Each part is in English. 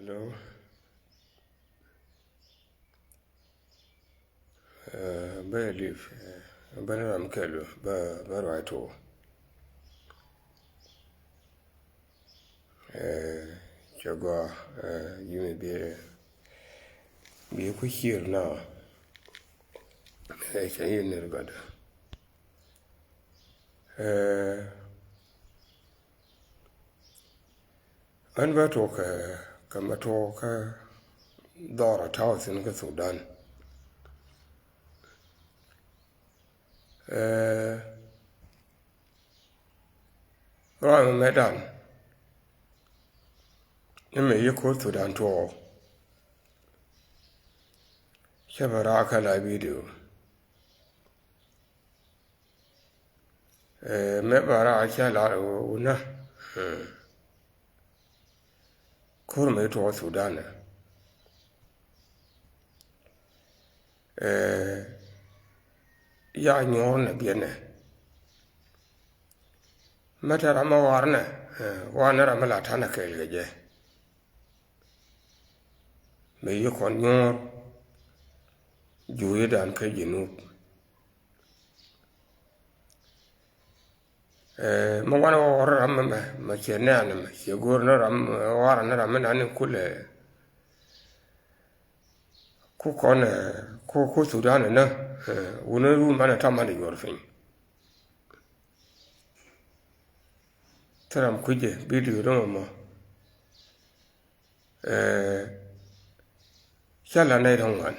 Hello. Ba live. Ba na am kelo. Ba right o. Jago. You may be ku here now. Can you near bad? An ba talk. Kama talk. Dora tawas in Sudan. Right, Madam. You may you go Sudan to all. Shabaraka la video. Mebara Chala una. Kurme to Sudan. Ya nyon biene. Matara ma warna. Wana ramala tana kelgeje. Me you kon nyon. Juidan ke jinub. Ma wana war ram ma chene ma chegur na ram war na ram na ni kule ku kon ku Sudan na una ru mana tamani yorfin taram kuje video do ma shala na ran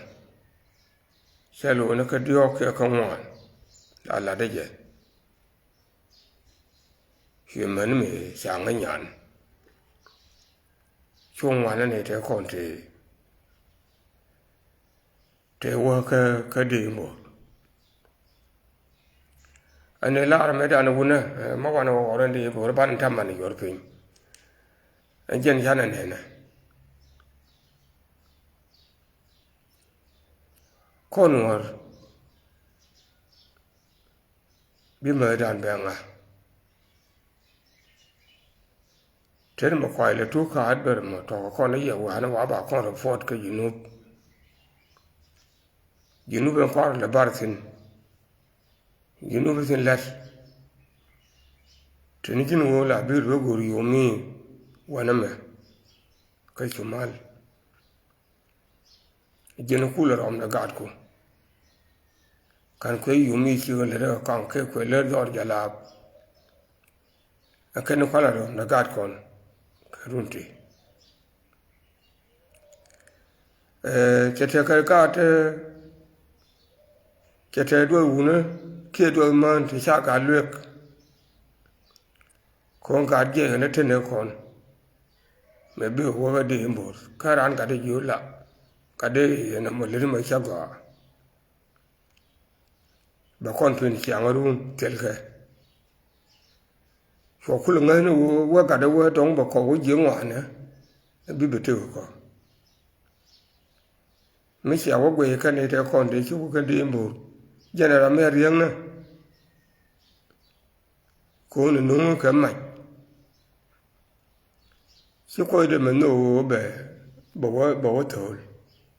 shalo na ka dio ke kan wan ala deje human me sang nyan chung wan ne te kon te wa ka di mo ane la me da na wuna ma wana wa ndi bo ban tamani yorpin jen jana ne na konwar bi ma dan benga ter ma kwaile tu ka adber ma to ko ne ye wa na wa ba kon fort ka junub en kwar le barsin junub sin lat tini jin wo la bi ro gor yomi wana me kai chumal jeno kula rom na gad ko kan ko yomi ci wala da kan ke ko le dor jala akan ko la rom na gad kon runti kete ka kete do wuna ke do man ti sa ga lek kon ga je ne tene kon me bi wo ga de mbor karan ga de yola ka de na mo le ma chaga ba kon pin ci angarun telke ko kul ngane wo ga de wo dong ba ko wo je ngwana bi bete ko mi ci awo gwe ka ne te kon de ci wo ga de mbor general me riang na ko ne no ka ma ci ko de me no be bo tol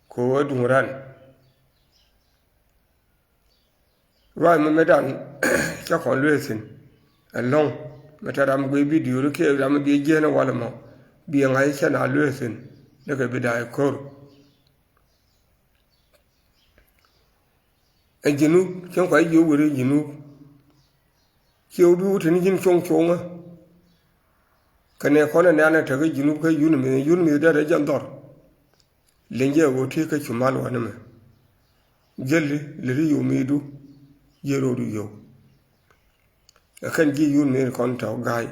ko dunran right me dan cha kon lesin along mataram gwe video ke ram de je na wala ma bi ngai cha na lesin de ke bidai kor jinu chen kwa yu wuri jinu chiu du tin jin chong chong a kane kona ne ana ta ga jinu ka yun me da jan dor lenje wo ti ka chumal wa ne me jelle le ri yu me du yero du yo akan ji yun me kon ta gai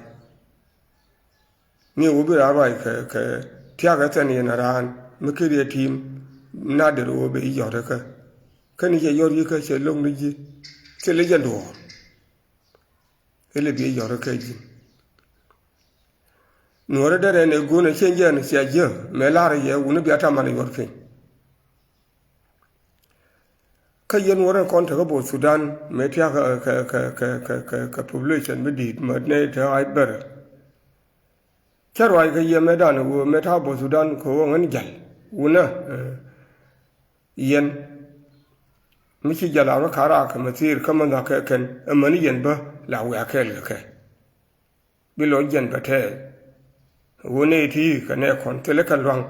ni wo bi ra bai ka tia ga tan ne ran me ke ri team na de ro be yo da ka kan ye yor yi ka che long ni ji che le jan do ele bi yor ka ji no ra da ne go ne chen jan sia je me la re ye wu bi ata man yor fin ka yen wora kon ta bo Sudan me tia ka population me di ma ne ta ai ber Charwai ka ye medan wo meta bo Sudan ko ngan jal una yen michi jala ro kara ka masir kama na ka kan amani yen ba la wa ka ka bilo yen ba te wo ne ti ka ne kon tele kan rang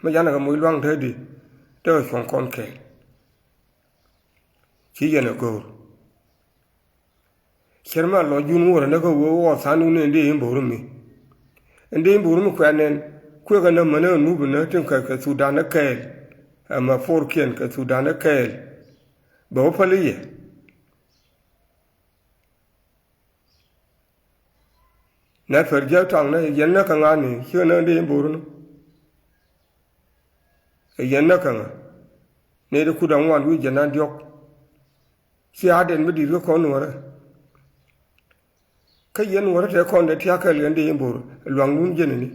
ma yana ka mu rang te di te son kon ke chi yen go Sherma lo jun wo na ko wo sanu ne ndi yin bo mi Ndi mburu kwanen kwega na mana nubu na tin ka Sudan kael ama forkien ka Sudan kael ba opaliye na ferja tang na yenna ka ngani hina ndi mburu no yenna ka nga ne de kudan wan wi jana diok si aden mi di ko no ka yen wara te kon de tia ka len de mburu luang nun jene ni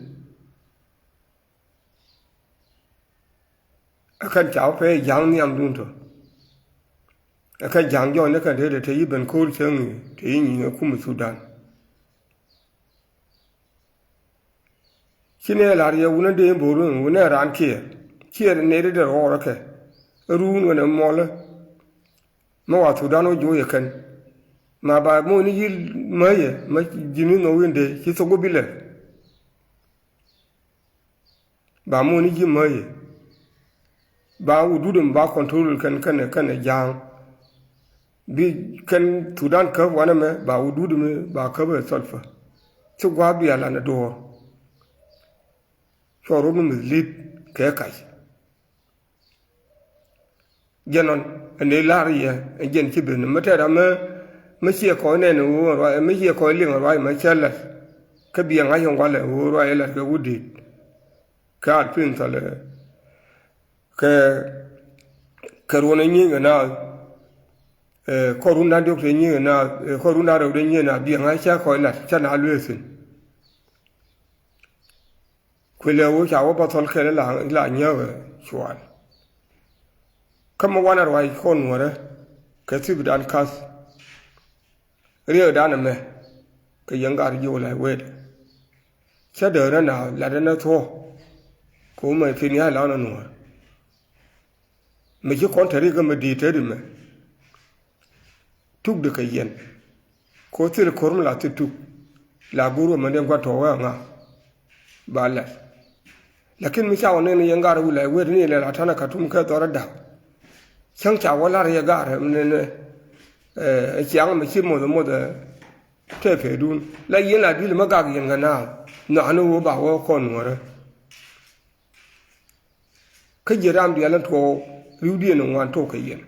akan chao pe yang niam dun to akan jang jo ne kan de te yi ben ko chang te yi ni ku mu Sudan kine la ya wuna de mburu wuna ran ke ne de ro ke ru ne mo la mo wa Sudan o jo ye kan ma ba mo ni yil maye ma jinu no wende ki so go bile ba mo ni ji maye ba ududum ba control kan jang bi kan Sudan ka wana me ba ududum ba ka ba solfa so gwa bi ala na do so ro mu lit ke kai genon ne lariya gen ci ben mata da ma chia ko ne no ro ma chia ko ling ro ma chala ka bi nga yong wala ro ai la ka wudi ka pin tale ka ro ne ni na ko ru na do ni na ko ru na ro de ni na bi nga cha ko la cha na lwesin kwele wo cha wo ba tol ke la nya chwal kama wana ro ai ko no re ka ti bi dan kas Rio đan me cái dân gar vô lại quên sẽ đỡ nó nào là nó thua cũng mà phi nhá lão nó nua mình chỉ còn thấy cái mà đi tới đi mà thúc được cái yên có thể là khóm là tự thúc là guru mà đem qua thua ngà bà lại lakin mi sao nên dân gar vô lại quên này là thằng nào cả thùng cái đó là đào chẳng chả có là cái gar nên chẳng mà chỉ một thế phải đun lại yên là đi mà gạt yên cái nào nó bảo con nữa cái gì làm đi ăn thô lưu điên nó ngoan thô cái yên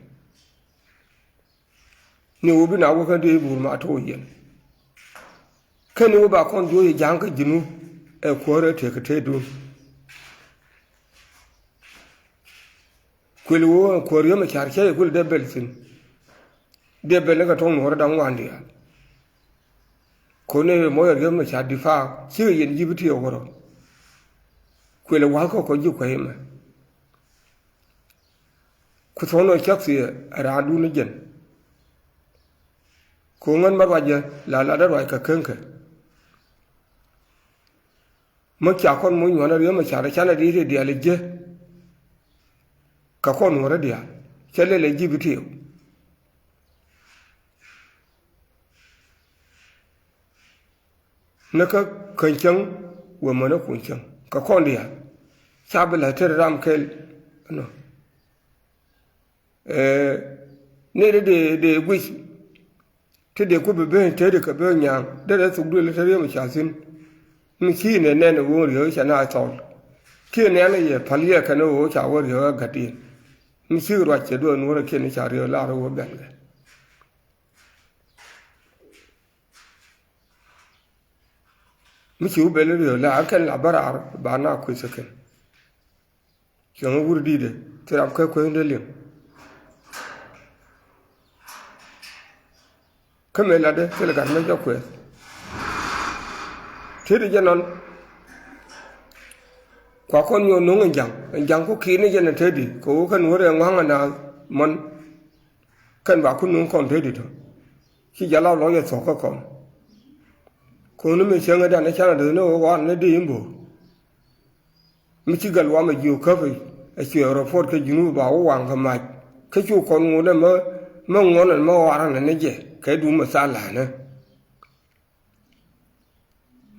nếu bên nào có cái gì buồn mà thô yên cái nếu bà con vô thì giang cái gì nu qua rồi thì cái thế đun quên luôn qua rồi mà chả chơi quên đẹp bel xin đẹp bel cái thong nó đang ngoan đi ko ne mo ya ma cha di fa chi yin ji biti o ro ko le wa ko ji ko yema ku so no chak si ra du ne jen ko ngan ma ba je la da roi ka ken ka ma cha kon mo nyona re ma cha ra cha na di re di ale je ka kon no re dia chele le ji biti naka kanchang wa mana kunchang ka kondia sabla ter ram kel no ne de gwis te de ko be te de ka be nyang de su du le tere ma chasin mi chi ne ne wo ri cha na chol ki ne ne ye phaliya ka no wo cha wo ri ga ti mi chi ro che do no ra ke ne cha ri la ro wo ben ga Michi ubele rio la akan la barar ba na ku sakin yang wurdi de tiram ka ko inde lim kamela de tele gan me jokwe tiri janon kwa kon yo no ngang ko kini jana tedi ko kan wore nganga na mon kan ba kun non kon tedi to ki jala lo ye so ko kon ko no me chenga da na chana de no wa na de imbo mi ci gal wa ma jiu ka fe a ci report ka junu ba wa ga ma ka chu kon ngo na ma ngon ma wa ran na je ka du ma sa la na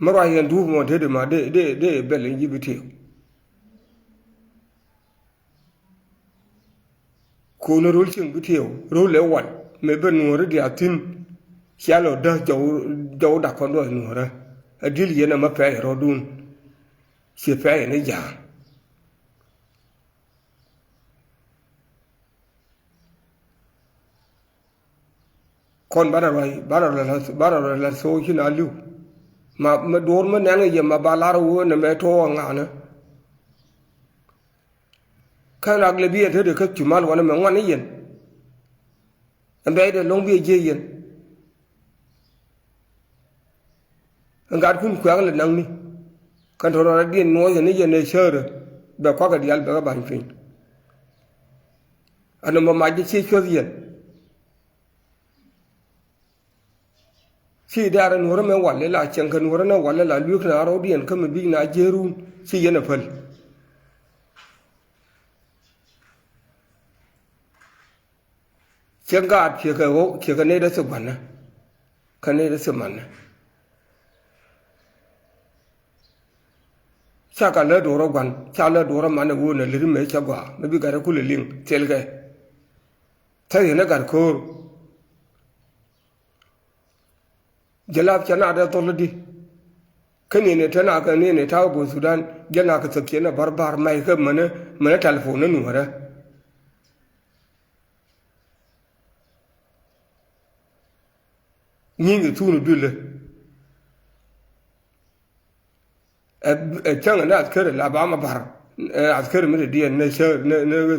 ma ra yan du mo de ma de be le ji bi te ko no rul ching bi te ro le wan me be no re dia tin xalo da dầu đặt con đôi nữa ra đi liền là mà phải rồi đun chỉ phải nó giả con bắt đầu là số khi nào lưu mà đốn mà nén cái gì mà bà la rồi nó mẹ thua ngã nữa cái nào cái bia thế được cái chủ mal của nó mà ngoan ấy gì em bé để lông bia gì ngat kun kwang le nang ni kan thoro ra dien no ye ne ye ne shere be ko ga dial be ga ban fin ana ma ji chi cho yen chi dara no me walle la chen kan wora na walle la lu na ro dien kam bi na jeru chi ye na fal chen ga che ga ne da su ban na kan ne da su man na cha ka le do ro gwan cha le do ro man wo ne le me cha gwa me bi ga ra ku le ling tel ga tha ye na ga ko jalab cha na da to le di kani ne ta na ka ne ta go Sudan jana ka tsake na barbar mai ka mana telefon nu ra ni ngi tu nu dule chang na askar la ba ma bar askar mi dien ne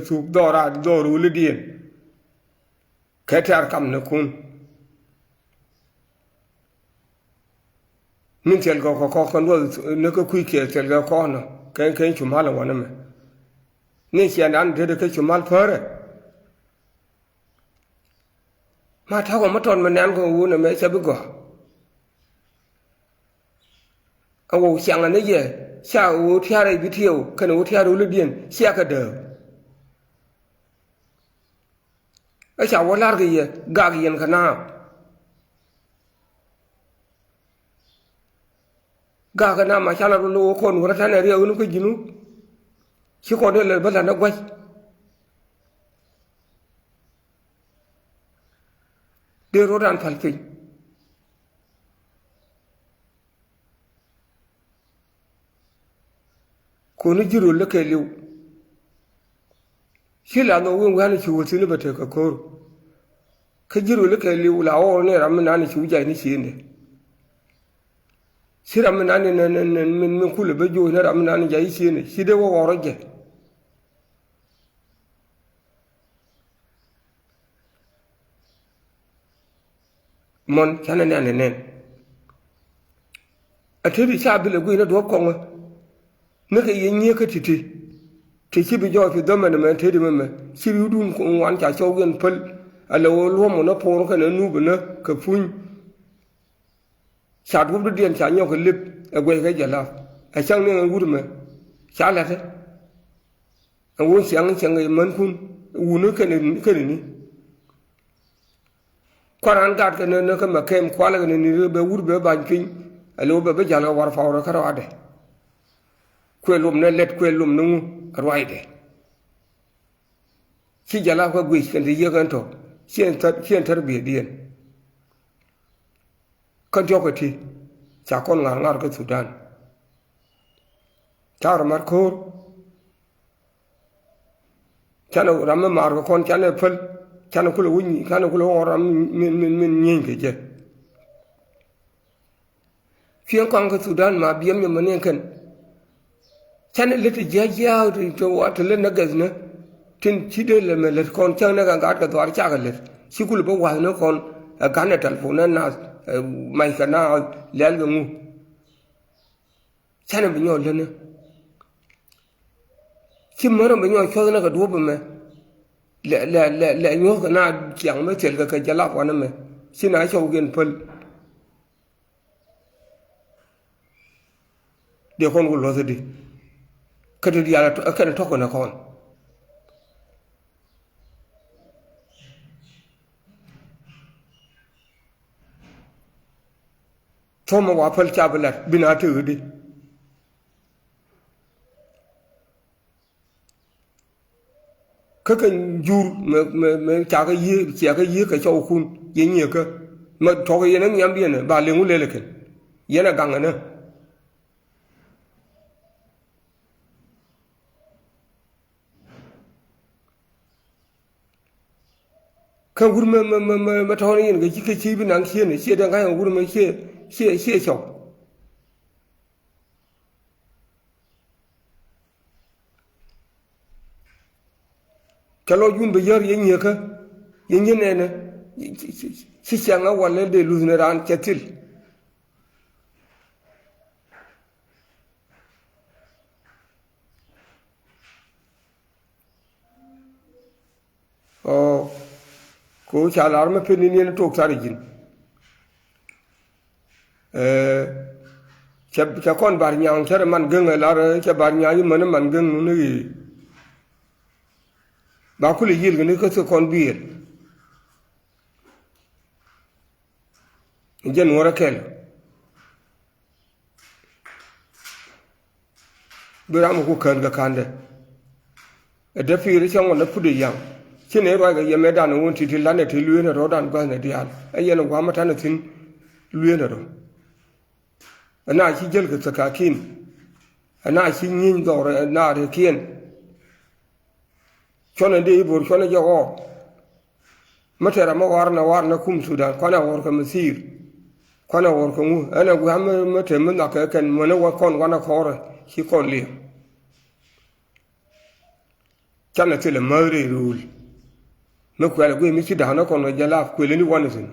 su dora ul dien ka tar kam na kun min tel ko kon do ne ko ku ke tel ko no kan chu mal wa na me ne xian an de ke chu mal fare ma ta ko ma ton ma nan ko wu na me sa bi go我想了那些下午天了一天，可能我天了边下个的，而且我那个也干个人可那，干个那嘛下了路คน我他那里有那个人，去看的了不然那怪，对罗兰fal飞。ko ni jiro le ke liu shi la no wen wan chi wo ti ni bata ka ko ka jiro le ke liu la o ne ram na ni chu ja ni shi ne shi ram na ni min ku le be jo ne ram na ni ja shi ne shi de wo ro je mon chana ne ne a te bi cha bi le gu ne do ko ne ka yin ye ka titi te ki bi jo fi do man man te di man si ru dun ko wan cha cho gen pal ala wo lo mo na por ka na nu bu na ka fun cha du du dien cha nyo ka lip a gwe ka jala a chang ne ngur me cha la te a wo chang man kun u ne ka ni kwaran gat ka ne ka ma kem kwala ka ni be wur be ban pin alo be jala war fa ro ka ro ade kwelum ne let kwelum nu roide si jala ko gwi kan de yegan to sien tar bi dien kan jokoti cha kon ngar ko Sudan tar mar ko chana ram mar ko kon chana fal chana kula wuni kana kula ram min nyin ke je fien kon ko Sudan ma biem ne manen kan chane leti jaja to wat le na gazna tin chide le me le kon chang na ga ka twar cha ga le sikul ba wa no kon ga na telefon na mai kana le le mu chane bi nyo le ne chi mara bi nyo cho na ga do ba me le nyo ga na kyang me tel ga ka jala wa na me si na cho gen pal de kon ko lo di kadi di ala kan to ko na kon thoma wa phal chabalat bina tu di kakan jur me cha ka yi ka chau kun yin ye ka ma to ka yin nyam bien ba le ngu le le ken yana gang na kan gur me to ni yin ga ji ka chi bi nang xie ne xie dan ga gur me xie chau kalo yun be yar yin ye ka yin ne ne si changa wala de luzne ran chatil ko chalar me peni ne tok sari jin cha kon bar nyang char man geng la cha bar nyang man geng nu ni ba ku le yil ne ko so kon biel jen wora kel biram ku kan ga kande da firi chang wona pude yang chine ro ga yeme dan won ti la ne ti luye ne ro dan ga ne dial ayen wa mata ne tin luye ne ro ana chi jel ga sakakin ana chi nyin do re na re kien chone de ibor chone je o matera ma war na kum sudan kona war ka masir kona war ko mu ana gu ham mate mun na ka kan mun wa kon wana khore chi kon li chana tele mare rule me ko ala gu mi ci da na kon jala ko le ni wana sin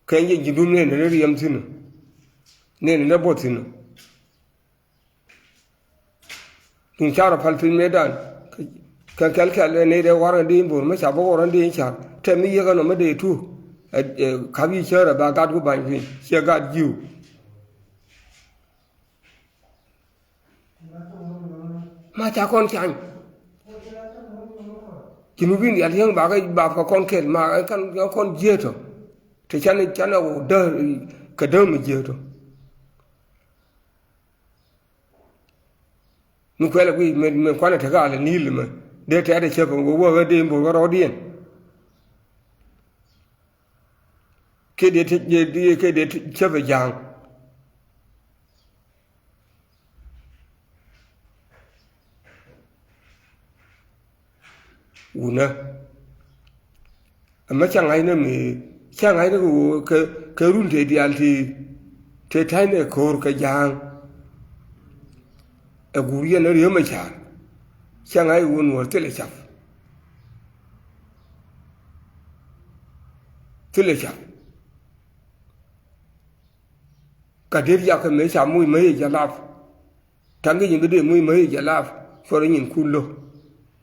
kan ye jidum ne ne riyam sin ne botin tun chara fal fil medan kan kalkal ne de waran de bor ma cha bo waran de cha te mi ye no ma de tu ka bi chara ba ga du ban fi che ga ju ma cha kon chang jinubin ya yang ba ga ba fa kon kel ma kan kon je to te chana wo da ka da mi je to nu kwela gui me kwana ta ga ni le me de ta de che ko wo ga de mbo ga ro dien ke de ke de che ba yang una amma chang ai ne me chang ai ne ko ke run de di alti te tai ne ko ka yang a guriya na riyo mai char chang ai won war tele chap ka der ya ka me cha mui mai ja laf tang ge yin de mui mai ja laf for yin kullo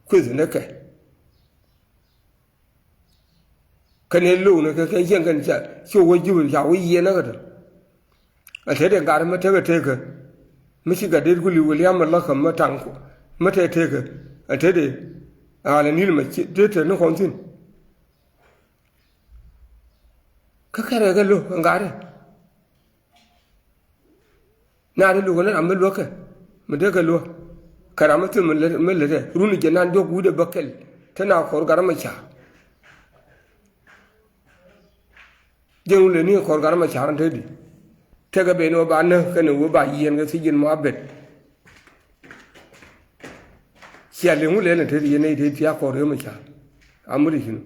quiz ne ka kane lu ne ka yin kan cha so wo ju ya wo yi na ga de a te de ga ma te ka mishi ga der guli william la kam ma tang ko ma te ka a te de ala ni ma te no kon tin ka kare ga lu ngare na de lu ko na am lu ka ma de ga lu karamatu min le de runi janan do gude bakel tana ko garama cha jeng le ni ko garama cha ran te di tega be no ba na ka no ba yen ga si jin mo abet sia le mu le ne te di ne te ya ko re ma cha amuri hin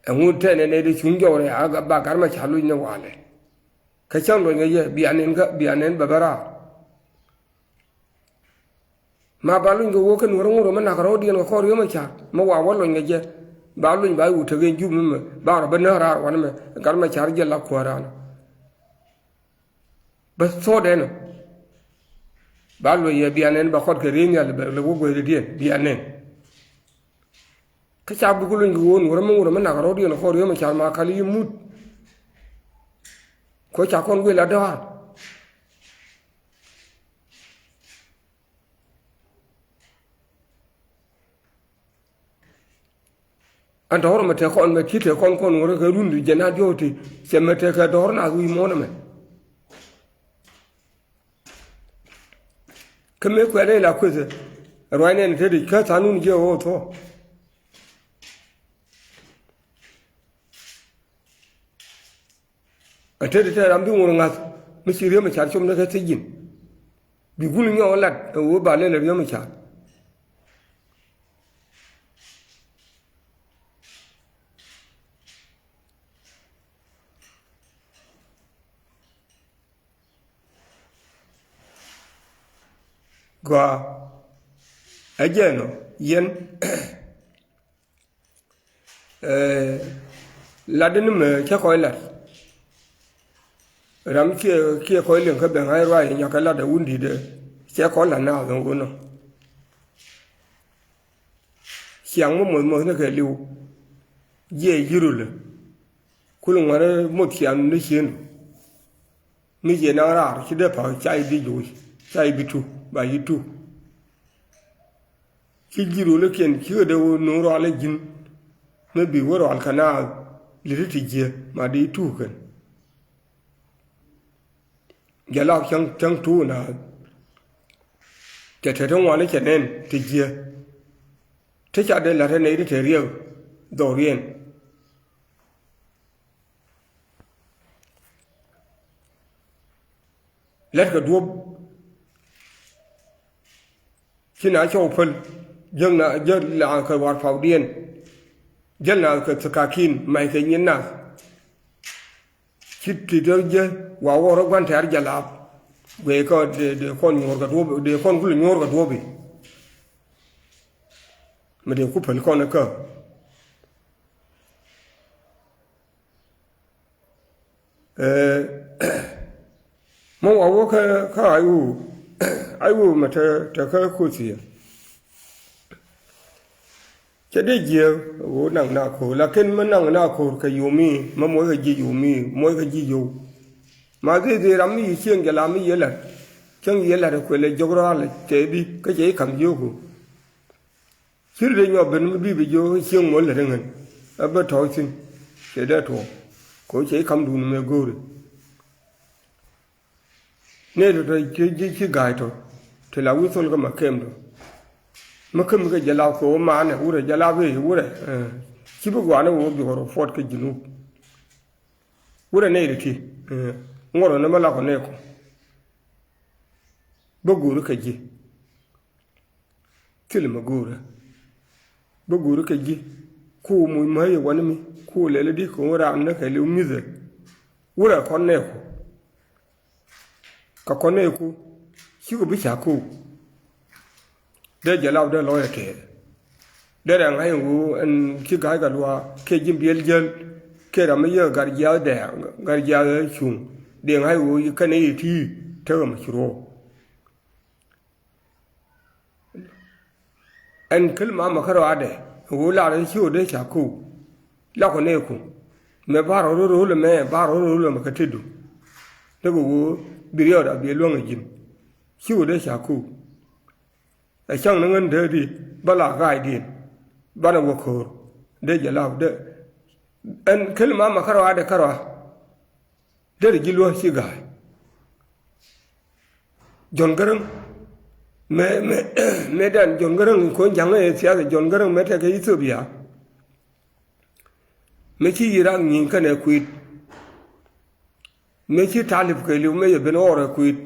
amu te ne de chung jo re aga ba garma cha lu ne wa le ka chang lo ye bi anen ba bara ma ba lu ngo ko no ro ma na ka ro di no ko re ma cha ma wa wa lo nge je ba lu ba u te ge ju me ba ra ba na ra wa me garma cha je la ko ra ba so de no ba lu ye bi anen ba ko ke re nya le wo go de bi anen ka cha bu lu ngo no ro ma na ka ro di no ko re ma cha ma ka li mut ko cha kon we la da an dor ma te kon me kite kon wora ka rundu jena joti se me te ka dor na wi mo na me kame ko re la ko ze roine ne te ka tanun je o to ate te rambi ngor ngat mi sire ma char chom na ka te jin bi gulu nyo lat wo ba le le yo ma char gwa ajeno yen ladin me ke ko lat ram ke ko len ka ben ai rwa nya ka la da wundi de ke ko la na don go no xiang mo ne ke liu ye yiru le kulun wara mo tian ne xin mi ye na ra ki de pa chai di ju chai bi tu ba yi tu ki yiru le ken ki de no ro le jin ne bi woro al kana li ti je ma di tu ken gala chang tu na ke te thong wa le chen nen ti je te cha de la re nei te rieu do rien let ka duob khi nào cho phân dân là khởi hoạt pháo điên dân là cái sạc kín mày cái như nào khi thì đó dân vào đó quan thái giờ làm về có để con ngồi cái đuôi để con cũng ngồi cái đuôi bị mà để cũng phải con nó cơ mong vào cái ai u mà ta cái khu gì cho đến giờ u nặng nặng khổ là cái mà nặng nặng khổ cái yumi mà mỗi cái gì yumi mỗi cái gì yu mà cái gì làm gì chuyện cái làm gì là chẳng gì là cái là cho ra là chế đi cái chế cầm vô của chứ đây nhỏ bên bị vô chuyện mỗi là đừng hình ở bên thôi xin chế đã thôi có chế cầm đủ mà go rồi nên rồi chỉ gai thôi thì là usul cái mà kem rồi mà kem cái jalao ko mà này ure jalao về ure chỉ biết quả nó bị họ phốt cái gì ure này thì ngoro nó mà là con này ko boguru cái gì kile mà gura boguru cái gì ku mu mai wani mi ku lele di ko ra an cái lu mi ze ure con này ko ka con này ku shi ko bi cha ku de jalao de lo yake de ran ai wu an ki ga ga lwa ke jim biel jel ke ra me ye gar ja de gar ja chung de ai wu ka ne ti te ma shiro an kalma makaro ade wu la ran shi de cha ku la ko ne ku me baro ro le me baro ro le ma ka tedu de wu biriyo da bi lo ngin shi de cha ku a chang nang de di bala gai din bana wo ko de jalab de an kalma makaro ade karwa de gilwa shi gai jon garang me dan jon garang ko jang e sia jon garang me te ke Ethiopia me chi Iran nin kan e kuit me chi talib ke lu me ben ora kuit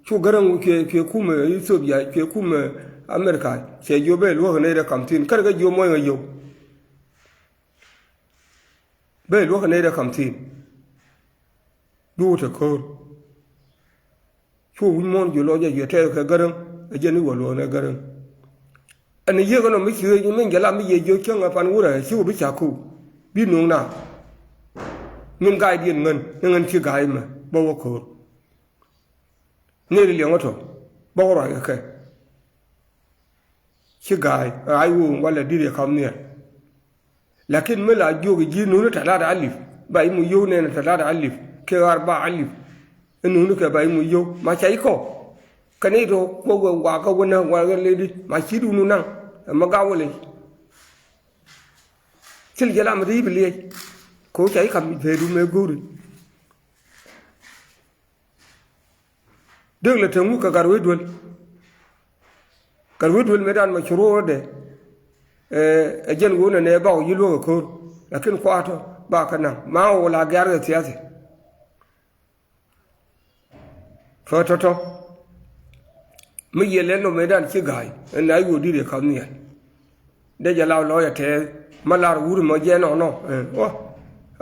chu garang ke kuma Ethiopia ke kuma America se yo be lu ne da kamtin kar ga yo mo yo be lu ne da kamtin du te ko chu mon yo lo je te ke garang ajeni walo na garan ani ye kono mi chiwe ni men gala mi ye jo changa pan wura chi bi cha ku bi nung na nung gai dien ngan chi gai ma bo wo ko ne ri leong to bo ro ga ke chi gai ai wu wala di re kam ne lakin me la jo gi nu ta la da alif ba mu yo ne ta la da alif كأربعة ألف إنه نكباي ميو ما شايكو كنيتو كوغو واكا ونا واغليدي ما شيدو نان ما غاولي تل جلام ريب لي كو شاي كم فيدو ميغوري دغلا تمو كغاروي دول كغاروي دول ميدان مشروع ده اجن غونا نيباو يلو كور لكن كواتو باكنا ما ولا غيار سياسي فتوتو مي يلنو ميدان شيغاي ان ايو دي كامنيا دجا لاو لويا تي مالار وور ما جينو نو او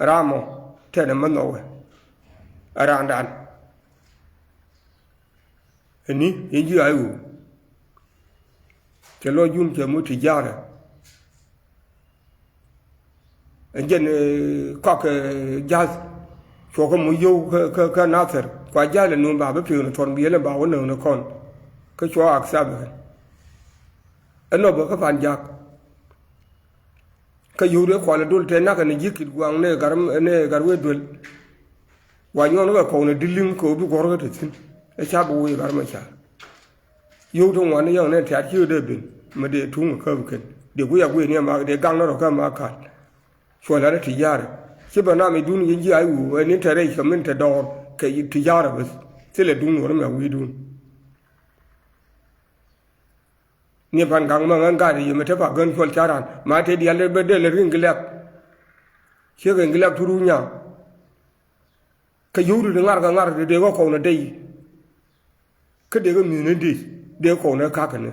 رامو تن منو اراندان اني يجي ايو كلو جون كمو تجاره انجن كوك جاز فوق ميو ك ناصر كواجال نون بابا بيون تون بيلا باو نون نكون كشوا اكساب انو بك فانجاك كيوري كوالا دول تنا كن جيك غوان نه غرم نه غروي دول وانيون نو كون ديلين كو بي غورغ تين اشاب وي غرم شا يو تون وان يون نه تا تشي دبن مدي تون كبكن دي غويا غوي ني ما دي غان نو كما كان شولا تجاره شبنا مي دون يجي ايو ان تري كمن تدور كي تجاره بس سله دون ورما وي دون ni pan gang ma nga ri mete pa gan fol charan ma te di alle be de le ringlak che ga nglak turu nya ka yuru de ngar de ko na dei ka de ga mi ne di de ko na ka ka ne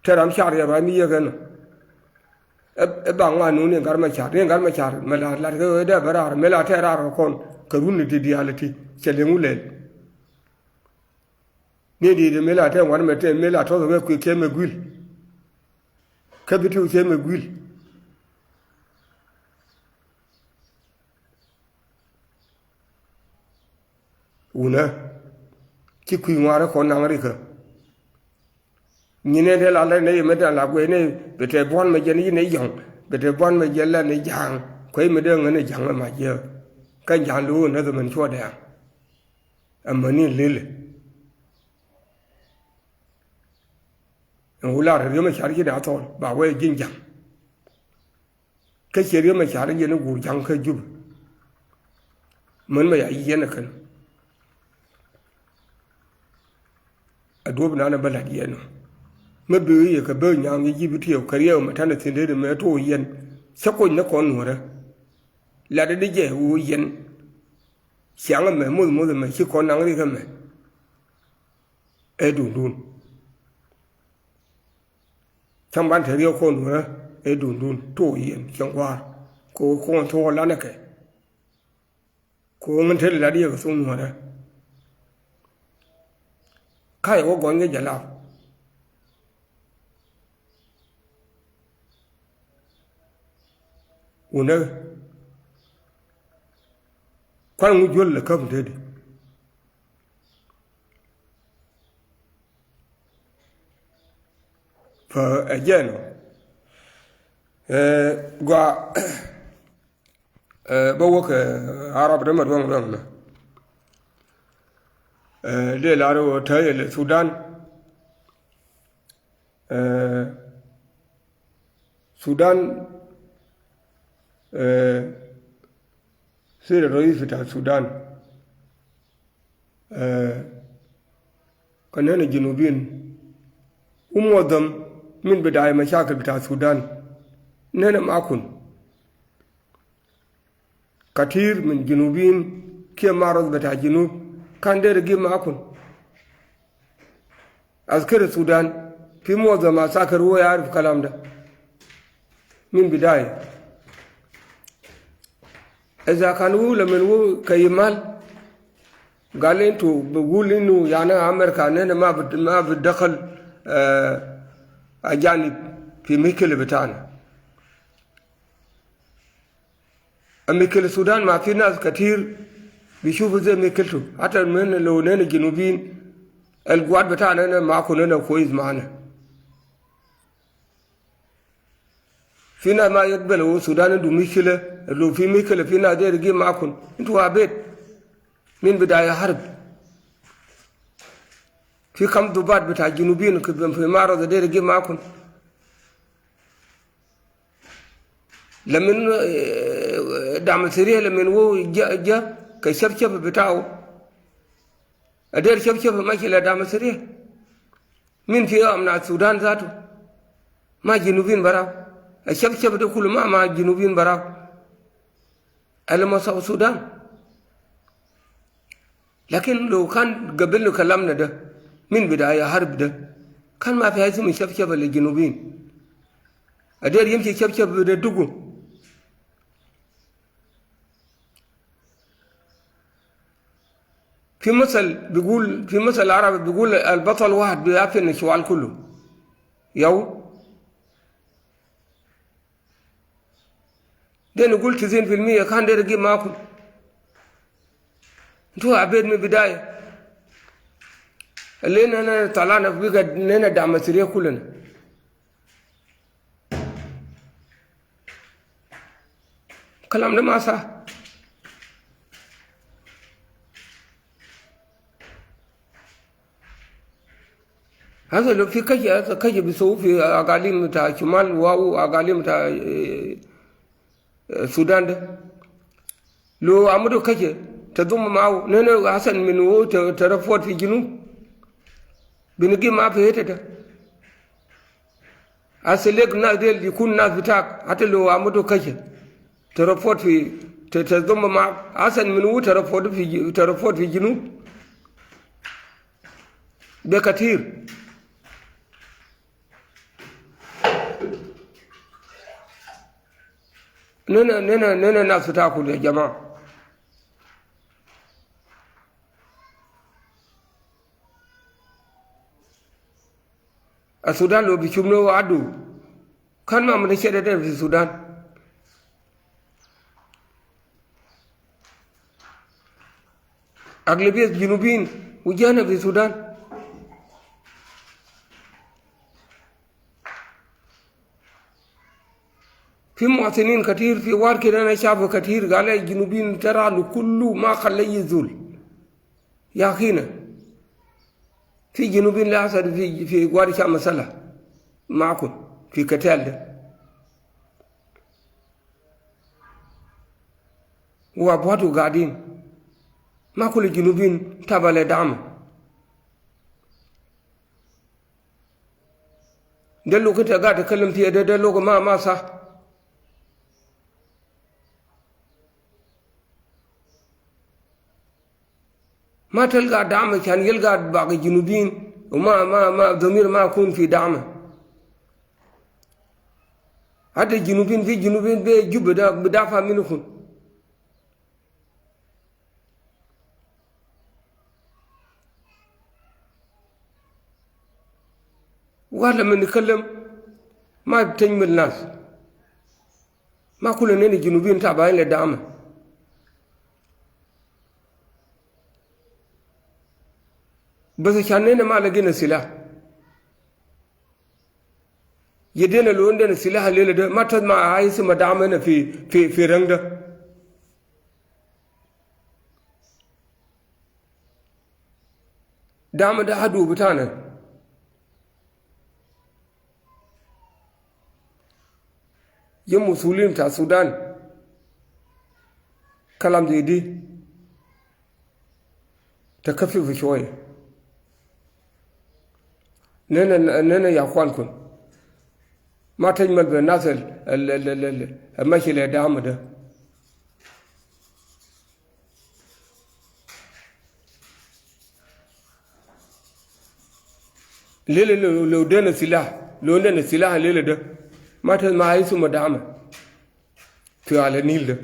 teram char ya ba mi ya gan e ba nga nu ne gar ma char ma la ga de bara me la te ra kon ka run ni di alati che le ngulel ni di me la te wan me te me la to me ku ke me gwil ka bitu ke me gwil una ki ku ngara ko na ngari ka ni ne de la ne me da la gwe ne be te bon me je ni ne yang be te bon me je la ne jang ko me de ngane jang ma je ka jang lu na de man cho da amani lele ngula re me char ki da to ba we jin jang ka che re me char ye ne gu jang ka ju man me ya ye na kan adob na na bala ye no me be ye ka be nyang yi bi tiyo kariya ma tan tin de me to yen sa ko na ko no ra la de je wu yen xiang me mo me chi ko nang ri ka me e dun dun trong ban thể yêu con nữa ấy đun đun tuổi hiện trong qua cô con thua lá này cái cô mình thấy là đi ở xuống nữa đấy khai có gọi cái gì làm u nữa quan ngũ chuột là không thế đi فأجانو قا بوك عرب رمر وان ليه لارو تاي السودان السودان سير الرئيس بتاع السودان كان هنا جنوبيين ومعظم من بداية مشاكل بتاع السودان نحن معكم كثير من جنوبين كي معرض بتاع الجنوب كان دير يجيب معكم أذكر السودان في معظم مساكر هو يعرف الكلام ده من بداية إذا كان هو لمن هو كيمال قال انتوا بقول انه يعني امريكا اننا ما بتدخل أجانب في مشكلة بتاعنا مشكلة السودان ما في ناس كتير بيشوفوا زي مشكلته حتى من لو نحن جنوبيين القوات بتاعنا ما كنا كويس معنا في ناس ما يقبلوا السودان عنده مشكلة لو في مشكلة في ناس داير يجي معكم انتوا عبيد من بداية حرب في كم ضباط بتاع الجنوبيين في معرض داير يجي معكم لما دعم سريع لما هو جاء كشبشب بتاعه أدير شبشب ماشي لدعم سريع من في أمن السودان ذاته ما جنوبين براو الشبشب ده كله ما جنوبين براو المسا السودان لكن لو كان قبل كلامنا ده من بداية حرب ده كان ما في اسم شبشب للجنوبين أدير يمشي شبشب ده دقو في مثل العربي بيقول البطل واحد بيعفن الشوال كله ده نقول 90% كان ده يجيب معكم انتوا عبيد من البداية اللي انا طلعنا بقى اننا دعم سريع كلنا كلام ده ما صح هذا لو في كي بيسووا في أقاليم بتاع شمال واو أقاليم بتاع السودان ده لو عملوا كي تضم معه نحن حسن من هو ترفض في الجنوب بنجي معه في هيته ده أصلك ناس ديل يكون ناس بتاعك حتى لو عملوا كي ترفض في تضم معه حسن من هو ترفض في الجنوب ده كثير ننا ناس تاكل يا جماعة السودان لو بيشوفنا عدو كان ما من الشيء ده في السودان أغلبية الجنوبيين وجانا في السودان في مواطنين كثير في وار كده أنا شافه كثير قال الجنوبيين ترى له كله ما خليه يزول يا أخينا في جنوبيين لا أسد في وار شام مسألة معكم في كتال ده وأبواتوا قاعدين ما كل الجنوبيين تابع لدعم ده لو كنت قاعد تكلم فيه ده لو ما صح ما تلقى دعم كان يلقى باقي الجنوبيين وما ضمير ما يكون في دعمه هذا الجنوبيين في جنوبيين بيجوا بدافع منكم ولما نتكلم ما بتجمل الناس ما كلنا الجنوبيين تابعين لدعمه بس عشان ما لقينا سلاح يدينا لو عندنا سلاح الليلة ده ما تسمع عايز ما دعمنا في رنگ ده دعم ده عدو بتاعنا يوم مسؤولين بتاع السودان كلام زي دي تكفي شويه ننا يا اخوانكم ما تجمل بالناس الماشي لدعم ده ليلة لو دنا سلاح لو دنا سلاح الليلة ده ما تسمع عايز ما دعمه في على النيل ده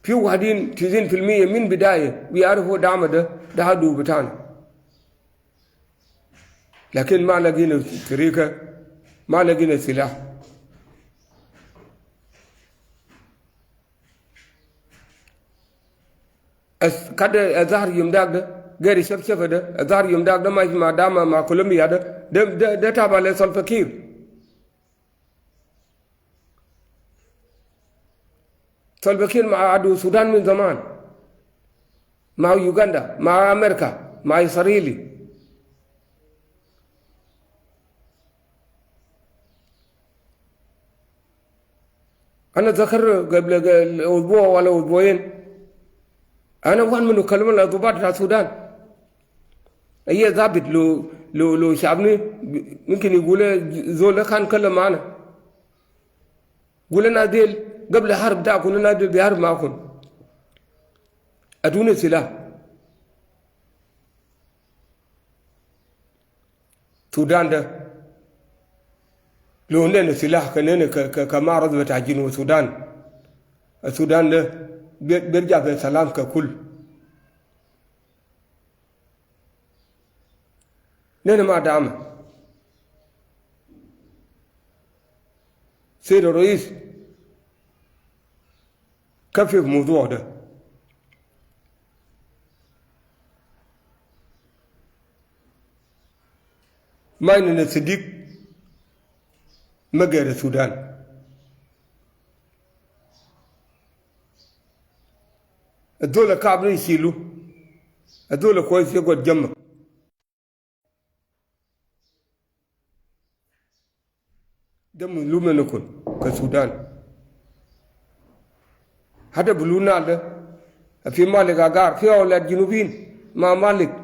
في واحدين 90% من بداية بيعرفوا دعم ده عدو بتاعنا لكن ما لقينا طريقة ما لقينا سلاح كده الظهر يوم ده غير شف ده دار يوم داك ده ما دام ما كولومبيا ده تابع لسلفا كير سلفا كير مع عدو السودان من زمان مع يوغندا مع أمريكا مع إسرائيل أنا ذكر قبل أسبوع ولا أسبوعين أنا وان منو كلمة الضباط في السودان هي ضابط لو شعبني ممكن يقول زول كان كلم معنا قلنا ديل قبل حرب دا كنا ديل بحرب معكم أدوني سلاح السودان ده لو عندنا سلاح كنا كمعرض بتاع جنوب السودان ده بيرجع بسلام ككل نحن ما دعم سيد الرئيس كيف الموضوع ده ما إننا صديق مجر السودان الدولة كعبنا يشيلوا الدولة كويس يقعد جنبك دم لومنا نكون كالسودان هذا بلونا ده في مالك أجار في أولاد جنوبين مع مالك